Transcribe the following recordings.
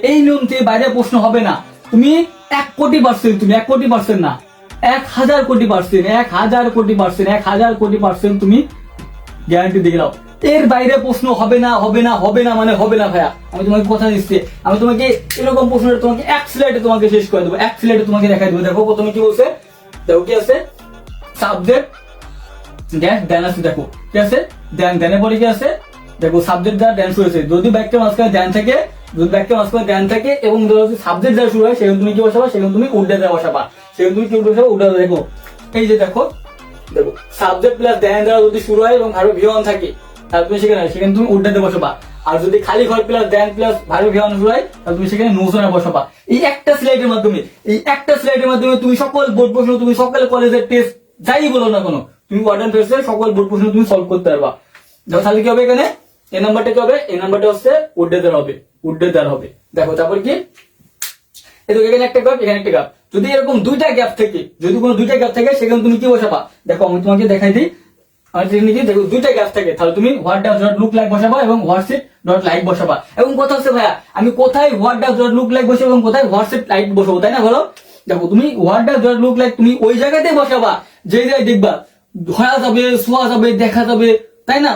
এই নিয়ম থেকে বাইরে প্রশ্ন হবে না। তুমি 1,000,000,000%, তুমি 1,000,000,000 না, 1,000,000,000%, 1,000,000,000%, 1,000,000,000% তুমি গ্যারান্টি দিয়ে দাও। এর বাইরে প্রশ্ন হবে না, হবে না, হবে না, মানে হবে না ভাইয়া। আমি তোমাকে কথা দিচ্ছি, আমি তোমাকে এরকম প্রশ্ন তোমাকে এক স্লাইডে তোমাকে শেষ করে দেবো, এক স্লাইডে তোমাকে দেখাই দেবো। দেখো প্রথমে কি বলছে, দেখো কি আছে, সাবজেক্ট দেন আছে, দেখো কি আছে, দেনের পরে কি আছে, দেখো সাবজেক্ট দ্বারা দেন শুরু হয়েছে। যদি বাক্যের মাঝখানে দেন থাকে, যদি বাক্যের মাঝখানে দেন থাকে এবং সাবজেক্ট দ্বারা শুরু হয়, সেখানে তুমি কি বসাবা, সেখানে তুমি উড্ডা দ্বারা বসাবা, সেখানে তুমি কি বসাবা, উড্ডা। দেখো এই যে দেখো, দেখো সাবজেক্ট প্লাস দেন দ্বারা যদি শুরু হয় এবং ভার্ব ভিওয়ান থাকে, তাহলে তুমি সেখানে তুমি উড্ডা দিয়ে বসাবা। আর যদি খালি ঘর প্লাস দেন প্লাস ভার্ব ভিওয়ান শুরু হয়, তাহলে তুমি সেখানে নোসনা বসাবা। এই একটা স্লাইডের মাধ্যমে, এই একটা স্লাইডের মাধ্যমে তুমি সকল বোর্ড প্রশ্ন, তুমি সকল কলেজের টেস্ট যাই বলো না কোনো, তুমি ওয়ার্ডেন টেস্টের সকল বোর্ড প্রশ্ন তুমি সলভ করতে পারবা। দেখো তাহলে কি হবে, এখানে এই নাম্বারটা কি হবে, এই নাম্বারটা হচ্ছে উড্ডে দেওয়ার হবে, উড্ডে দেওয়ার হবে। দেখো তারপর কি, এখানে একটা গ্যাপ, এখানে একটা গ্যাপ। যদি এরকম দুইটা গ্যাপ থেকে, যদি কোনো দুইটা গ্যাপ থাকে, সেখানে তুমি কি বসাবা, দেখো আমি তোমাকে দেখাই দিই। দেখো দুইটা গ্যাপ থাকে, তাহলে তুমি what does not look like বসাবা এবং হোয়াটস ইট নট লাইক বসাবা। এবং কথা হচ্ছে ভাইয়া, আমি কোথায় what does not look like বসাবো এবং কোথায় হোয়াটস ইট লাইক বসাবো, তাই না বলো? দেখো তুমি what does not look like তুমি ওই জায়গাতেই বসাবা যে জায়গায় দেখবা ধরা যাবে, শোয়া যাবে, দেখা যাবে, তাই না?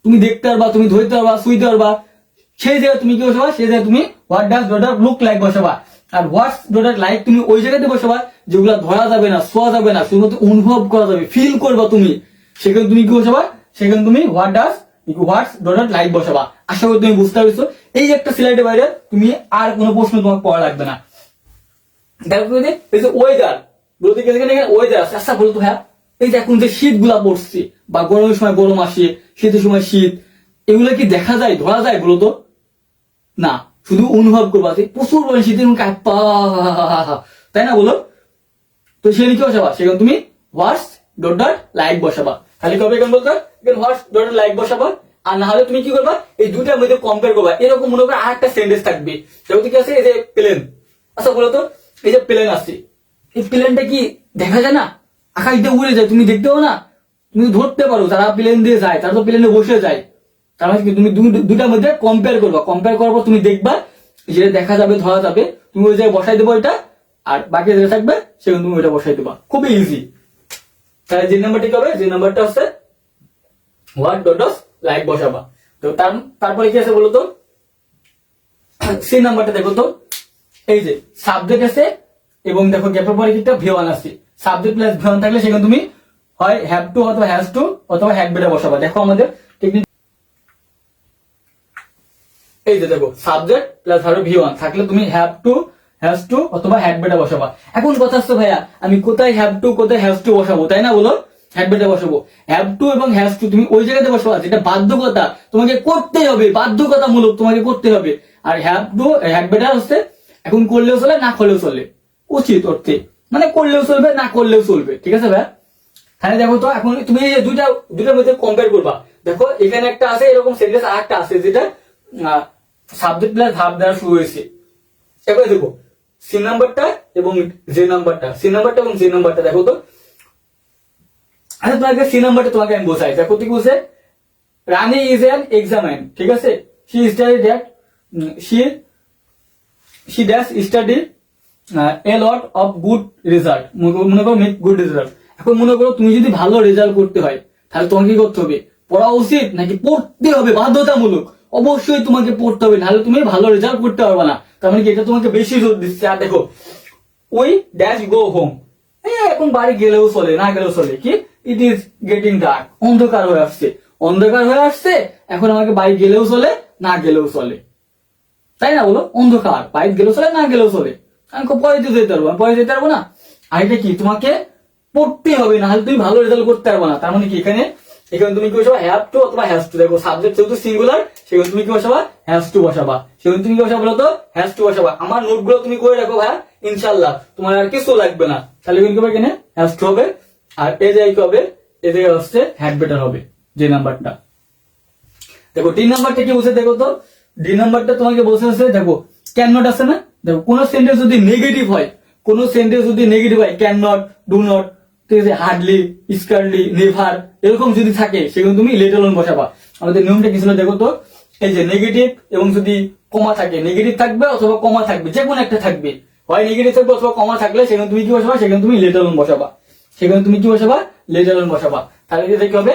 তুমি দেখতে পারবা, তুমি ধরতে পারবা, শুইতে পারবা, সেই জায়গায় তুমি কি বসাবা, সেই জায়গায় তুমি what does not look like বসাবা। আর হোয়াটস নট লাইক তুমি ওই জায়গাতে বসাবা যেগুলো ধরা যাবে না, শোয়া যাবে না, শুধুমাত্র অনুভব করা যাবে, ফিল করবা তুমি, সেখানে তুমি কি বসাবা, সেখানে তুমি হোয়াটস নট লাইক বসাবা। আশা করি তুমি বুঝতে পারছো। এই একটা স্লাইডের বাইরে তুমি আর কোনো প্রশ্ন তোমার পড়া লাগবে না। দেখো এই যে ওয়েদার, বলতে গেলে এখানে ওয়েদার আছে। আচ্ছা বলতো হ্যাঁ, এই যে এখন যে শীত গুলা পড়ছে বা গরমের সময় গরম আসে, শীতের সময় শীত, এগুলো কি দেখা যায়, ধরা যায় বলতো? না, শুধু অনুভব করবা যে প্রচুর পরিমাণে শীতের মুখে, তাই না বলো? তো সেখানে কি বসাবা, সেখানে তুমি হোয়াটস ডট লাইক বসাবা। তাহলে কবে কেন বলতো, হোয়াটস ডট লাইক বসাবা। আর না হলে তুমি কি করবা, এই দুইটার মধ্যে কম্পেয়ার করবা। এরকম মনে করো আর একটা সেন্টেন্স থাকবে, যেমন কি আছে, এই যে প্লেন। আচ্ছা বলতো, এই যে প্লেন আছে, এই প্লেনটা কি দেখা যায় না, আকাশ দিয়ে উড়ে যায়, তুমি দেখতেও না, তুমি ধরতে পারো, যারা প্লেন দিয়ে যায় তারা তো প্লেনে বসে যায়। তার মানে কি, তুমি দুটার মধ্যে কম্পেয়ার করবা, কম্পেয়ার করার পর তুমি দেখবা যেটা দেখা যাবে, ধরা যাবে, তুমি ওই জায়গায় বসাই দেবো এটা, আর বাকি যেটা থাকবে সেখানে তুমি ওইটা বসাই দেবা। খুবই ইজি। তাহলে যে নাম্বারটি হবে, যে নাম্বারটা হচ্ছে হোয়াট ডট লাইক বসাবা। তো তারপরে কি আছে বলতো, সি নাম্বারটা দেখো তো, এই যে সাবজেক্ট আছে এবং দেখো গ্যাপের পরে কি একটা ভিওয়ান আছে। সাবজেক্ট প্লাস ভিওয়ান থাকলে সেখানে তুমি হয় হ্যাভ টু অথবা হ্যাজ টু অথবা হ্যাড বেটা বসাবা। দেখো আমাদের টেকনিক, এই যে দেখো সাবজেক্ট প্লাস ভার্ব ভিওয়ান থাকলে তুমি হ্যাভ টু, হ্যাজ টু অথবা হ্যাড বেটা বসাবা। এখন কথা হচ্ছে ভাইয়া, আমি কোথায় হ্যাভ টু কোথায় হ্যাজ টু বসাবো, তাই না বলো? হ্যাড বেটা বসাবো। হ্যাভ টু এবং হ্যাজ টু তুমি ওই জায়গাতে বসাবা যেটা বাধ্যকতা, তোমাকে করতে হবে, বাধ্যকতামূলক তোমাকে করতে হবে। আর হ্যাভ টু, হ্যাড বেটা হচ্ছে এখন করলেও চলে, না করলেও চলে, উচিত অর্থে, মানে করলেও চলবে, না করলেও চলবে। ঠিক আছে ভাইয়া? তাহলে দেখো তো, এখন তুমি এই দুইটার মধ্যে কম্পেয়ার করবা। দেখো এখানে একটা আছে এরকম সেন্টেন্স, আর একটা আছে যেটা সাবজেক্ট প্লাস ভার্ব দ্বারা শুরু হয়েছে। এবার দেখো সি নাম্বারটা এবং যে নাম্বারটা, সি নাম্বারটা এবং যে নাম্বারটা দেখো তো। আচ্ছা তোমাকে সি নাম্বারটা তোমাকে আমি বোঝাই। দেখো কি বলছে, রানি ইজ অ্যান এক্সামাইন, ঠিক আছে, she study that, she dash study A lot of good result, মনে করো মেক গুড রেজাল্ট। এখন মনে করো তুমি যদি ভালো রেজাল্ট করতে হয়, তাহলে তোমাকে কি করতে হবে, পড়া উচিত নাকি পড়তে হবে, বাধ্যতামূলক? অবশ্যই তোমাকে পড়তে হবে, নাহলে তুমি ভালো রেজাল্ট করতে পারবে না। তার মানে কি, এটা তোমাকে বেশি জোর দিচ্ছে। আর দেখো ওই ড্যাশ গো হোম, এখন বাড়ি গেলেও চলে, না গেলেও চলে, কি ইট ইজ গেটিং ডার্ক, অন্ধকার হয়ে আসছে, অন্ধকার হয়ে আসছে, এখন আমাকে বাড়ি গেলেও চলে, না গেলেও চলে, তাই না বলো? অন্ধকার, বাড়ি গেলেও চলে, না গেলেও চলে, আমি পরে যেতে পারবো, পরে যেতে পারবো না। আর এটা কি, তোমাকে পড়তে হবে, না হলে তুমি ভালো রেজাল্ট করতে পারবো না। তার মানে কি, এখানে তুমি কি বসাবা, হ্যাভ টু অথবা হ্যাজ টু। দেখো সাবজেক্ট যেহেতু সিঙ্গুলার, সেখানে তুমি কি বসাবা, হ্যাজ টু বসাবা। সেখানে তুমি কি বসাবা বলো তো, হ্যাজ টু বসাবা। আমার নোটগুলো তুমি করে রাখো ভাইয়া, ইনশাল্লাহ তোমার আর কিছু লাগবে না। তাহলে কি হবে, এখানে হ্যাজ টু হবে, আর এ জায়গায় কি হবে, এ জায়গায় হচ্ছে হ্যাড বেটার হবে, যে নাম্বারটা। দেখো ডি নাম্বারটা কি বলছে, দেখো তো ডি নাম্বারটা তোমাকে বলছে হচ্ছে, দেখো ক্যান নট আছে না। দেখো কোন সেন্টেন্স যদি নেগেটিভ হয়, কোন সেন্টেন্স যদি নেগেটিভ হয়, ক্যান নট, ডু নট, ঠিক আছে, হার্ডলি, স্কার্ডলি, নেভার, এরকম যদি থাকে, সেখানে তুমি লেট অলোন বসাবা। আমাদের নিয়মটা কি ছিল দেখো তো, এই যে নেগেটিভ এবং যদি কমা থাকে, নেগেটিভ থাকবে অথবা কমা থাকবে, যে কোনো একটা থাকবে, হয় নেগেটিভ থাকবে অথবা কমা থাকলে সেখানে তুমি কি বসাবা, সেখানে তুমি লেটার লোন বসাবা, সেখানে তুমি কি বসাবা, লেটার লোন বসাবা। তাহলে এটা কি হবে,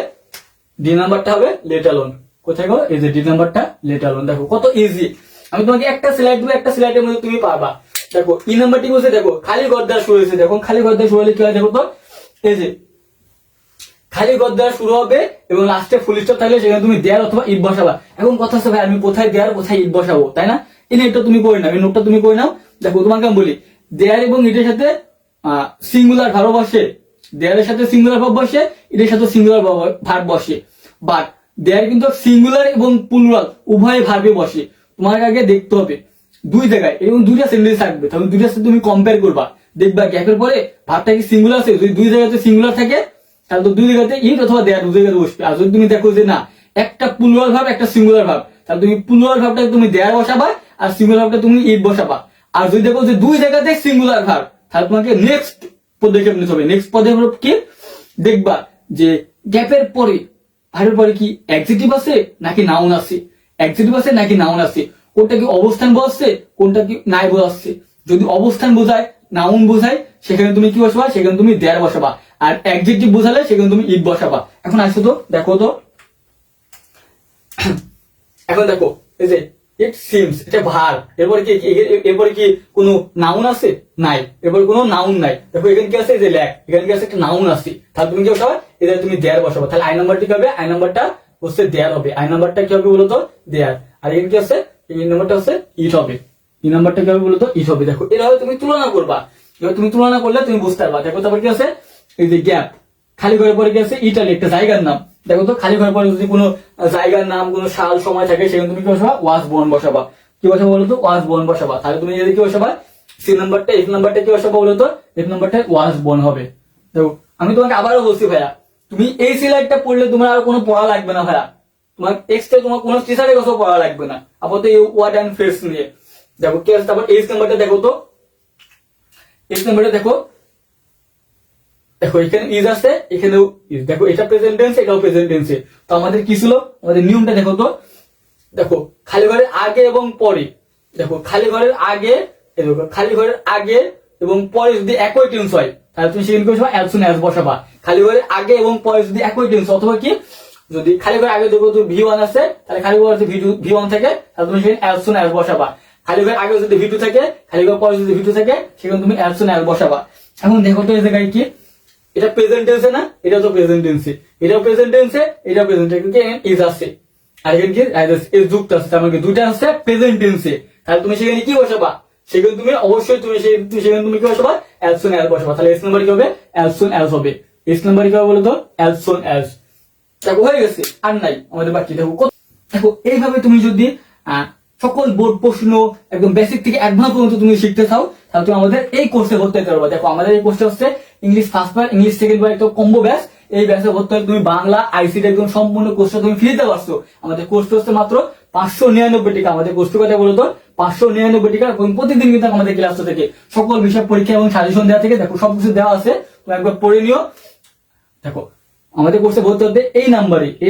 ডি নাম্বারটা হবে লেটার লোন। কোথায় গো, এই যে ডি নাম্বারটা লেটার লোন। দেখো কত ইজি, আমি তোমাকে একটা স্লাইড দেবো, একটা স্লাইডের মধ্যে তুমি পারবা। দেখো ই নাম্বারটি বসে, দেখো খালি ঘর দ্বারা শুরু হয়েছে, দেখো খালি ঘর দ্বারা শুরু হলে কি হয়, দেখো তো এই যে খালি ঘর দ্বারা শুরু হবে এবং লাস্টে ফুল স্টপ থাকলে সেখানে তুমি দেয়ার অথবা ইট বসাবা। এখন কথা হচ্ছে ভাই আমি কোথায় দেয়ার কোথায় ইট বসাবো, তাই না? এই নোটটা তুমি করে নাও, এই নোটটা তুমি করে নাও। দেখো তোমাকে আমি বলি, দেয়ার এবং ইটের সাথে সিঙ্গুলার ভার্ব বসে, দেয়ারের সাথে সিঙ্গুলার ভার্ব বসে, ইটের সাথে সিঙ্গুলার ভার্ব বসে। বাট দেয়ার কিন্তু সিঙ্গুলার এবং প্লুরাল উভয় ভার্বে বসে। তোমার আগে দেখতে হবে দুই জায়গায় এবং দুইটা সেন্টেন্স থাকবে, তখন দুইটার সাথে তুমি কম্পেয়ার করবা, দেখবা গ্যাপের পরে ভার্বটা কি সিঙ্গুলার আছে, যদি দুই জায়গাতে সিঙ্গুলার থাকে তাহলে তো দুই জায়গাতে ইট অথবা দেয়ার দুই জায়গাতে বসবে। আর যদি তুমি দেখো যে না একটা প্লুরাল ভার্ব একটা সিঙ্গুলার ভার্ব, তাহলে তুমি প্লুরাল ভার্বটাকে তুমি দেয়ার বসাবা আর সিঙ্গুলার ভার্বটা তুমি ইট বসাবা। আর যদি দেখো যে দুই জায়গাতে সিঙ্গুলার ভার্ব, তাহলে তোমাকে নেক্সট পদক্ষেপ নিতে হবে। নেক্সট পদক্ষেপ কি, দেখবা যে গ্যাপের পরে ভার্বের পরে কি অ্যাডজেক্টিভ আছে নাকি নাউন আছে, অ্যাডজেক্টিভ আছে নাকি নাউন আছে, কোনটা কি অবস্থান বোঝাচ্ছে কোনটা কি নাই বোঝাচ্ছে। যদি অবস্থান বোঝায়, নাউন বোঝায়, সেখানে তুমি কি বসাবা, সেখানে তুমি দেয়ার বসাবা। আর অ্যাডজেক্টিভ বোঝালে সেখানে তুমি ইট বসাবা। এখন আসো তো দেখো তো, এখন দেখো এই যে ইট সিমস, এটা ভার, এরপরে কি, এরপরে কি কোনো নাউন আছে, নাই, এরপরে কোনো নাউন নাই। দেখো এখানে কি আছে, এই যে ল্যাক, এখানে কি আছে, একটা নাউন আছে, তাহলে তুমি কি বসাবা, এদের তুমি দেয়ার বসাবা। তাহলে আই নাম্বারটি কি হবে, আই নাম্বারটা হচ্ছে দেয়ার হবে, আই নাম্বারটা কি হবে বলতো, দেয়ার। আর এখানে কি আছে, এই নাম্বারটা হচ্ছে ইট হবে, এই নাম্বারটা কি হবে বলতো, ইট হবে। দেখো এভাবে তুমি তুলনা করবা, এবার তুমি তুলনা করলে তুমি বুঝতে পারবা। দেখো তারপর কি আছে, এই যে গ্যাপ, খালি ঘরের পরে কি আছে, ইটালি একটা জায়গার নাম। দেখো তো খালি ঘরের পরে যদি কোনো জায়গার নাম, কোনো সাল সময় থাকে, সেখানে তুমি কি বসাবা, ওয়াজ বোর্ন বসাবা। কি বসাবো বলতো, ওয়াজ বোর্ন বসাবা। তাহলে তুমি যদি কি বসাবা, সি নাম্বারটা, এফ নাম্বারটা কি বসাবো বলতো, এফ নাম্বারটা ওয়াজ বোর্ন হবে। দেখো আমি তোমাকে আবারও বলছি ভাইয়া, তুমি এই সিলাইটটা পড়লে তোমার আর কোনো পড়া লাগবে না ভাইয়া, তোমার এক্সট্রা তোমার কোনো টিচারের কাছেও পড়া লাগবে না আপাতত এই ওয়ার্ড অ্যান্ড ফ্রেজ নিয়ে। দেখো কি আছে, তারপর এইচ নাম্বারটা দেখো তো, এইচ নাম্বারটা দেখো, দেখো এখানে ইজ আছে, এখানেও ইজ। দেখো এটা প্রেজেন্ট টেন্স, এটাও প্রেজেন্ট টেন্সে। তো আমাদের কি ছিল, আমাদের নিয়মটা দেখো তো, দেখো খালি ঘরের আগে এবং পরে, দেখো খালি ঘরের আগে, দেখো খালি ঘরের আগে এবং পরে যদি একই টেন্স হয়, তাহলে তুমি সেখানে কি বসাবা, অ্যাজ সুন অ্যাজ বসাবা। খালি ঘরের আগে এবং পরে যদি একই টেন্স, অথবা কি যদি খালি ঘরের আগে দেখো তুমি ভি ওয়ান আছে, তাহলে খালি ঘরে যদি ভি ওয়ান থাকে, তাহলে তুমি সেখানে অ্যাজ সুন অ্যাজ বসাবা। খালি ঘরের আগে যদি ভি টু থাকে, খালি ঘরের পরে যদি ভি টু থাকে, সেখানে তুমি অ্যাজ সুন অ্যাজ বসাবা। এখন দেখো তো এই জায়গায় কি, এটা প্রেজেন্ট টেন্সে না, এটা তো প্রেজেন্ট টেন্সে, এটাও প্রেজেন্ট টেন্সে, এটা প্রেজেন্ট টেন্সে, ইজ আছে আর এখানে কি এস যুক্ত আছে, তার মানে দুইটা আছে প্রেজেন্ট টেন্সে। তাহলে তুমি সেখানে কি বসাবা, সেখানে তুমি অবশ্যই তুমি সেখানে তুমি কি বসাবা, অ্যাজ সুন অ্যাজ বসাবা। তাহলে এস নাম্বার কি হবে, অ্যাজ সুন অ্যাজ হবে। এস নাম্বার কি হবে বলো তো, অ্যাজ সুন অ্যাজ। দেখো হয়ে গেছে, আর নাই আমাদের বাকি। দেখো দেখো এইভাবে তুমি যদি সকল বোর্ড প্রশ্ন একদম বেসিক থেকে অ্যাডভান্স পর্যন্ত তুমি শিখতে চাও, তাহলে তুমি আমাদের এই কোর্সে ভর্তি হতে পারবে। দেখো আমাদের এই কোর্সটা হচ্ছে ইংলিশ ফার্স্ট বার, ইংলিশ সেকেন্ড বার, একটা কম্বো ব্যাচ। এই ব্যাচে ভর্তি হলে তুমি বাংলা আইসিটি একদম সম্পূর্ণ কোর্সটা তুমি ফ্রিতে পারছো। আমাদের কোর্সটা হচ্ছে মাত্র 599 টাকা। আমাদের কোর্সের কথা বলতো 599 টাকা, এবং প্রতিদিন কিন্তু আমাদের ক্লাস থেকে সকল বিষয় পরীক্ষা এবং সাজেশন দেওয়া থেকে দেখো সবকিছু দেওয়া আছে, তুমি একবার পড়ে নিও। দেখো আমাদের কোর্সে ভর্তি হতে এই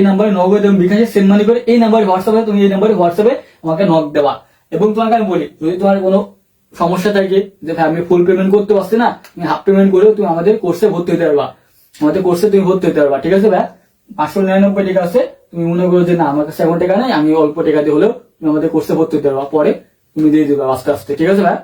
নাম্বারে নগদ এবং বিকাশে সেন্ড মানি করে এই নাম্বারে হোয়াটসঅ্যাপে, তুমি এই নাম্বারে হোয়াটসঅ্যাপে আমাকে নক দেওয়া। এবং তোমাকে আমি বলি, যদি তোমার কোনো সমস্যা থাকে যে ভাই আমি ফুল পেমেন্ট করতে পারছি না, তুমি হাফ পেমেন্ট করেও তুমি আমাদের কোর্সে ভর্তি হতে পারবা, আমাদের কোর্সে তুমি ভর্তি হতে পারবা। ঠিক আছে ভাই, 599 টাকা আছে। তুমি মনে করো যে না আমার কাছে এমন টাকা নাই, আমি অল্প টাকা দিয়ে হলেও তুমি আমাদের কোর্সে ভর্তি হতে পারবা, পরে তুমি দিয়ে দেবে আস্তে আস্তে। ঠিক আছে ভাই।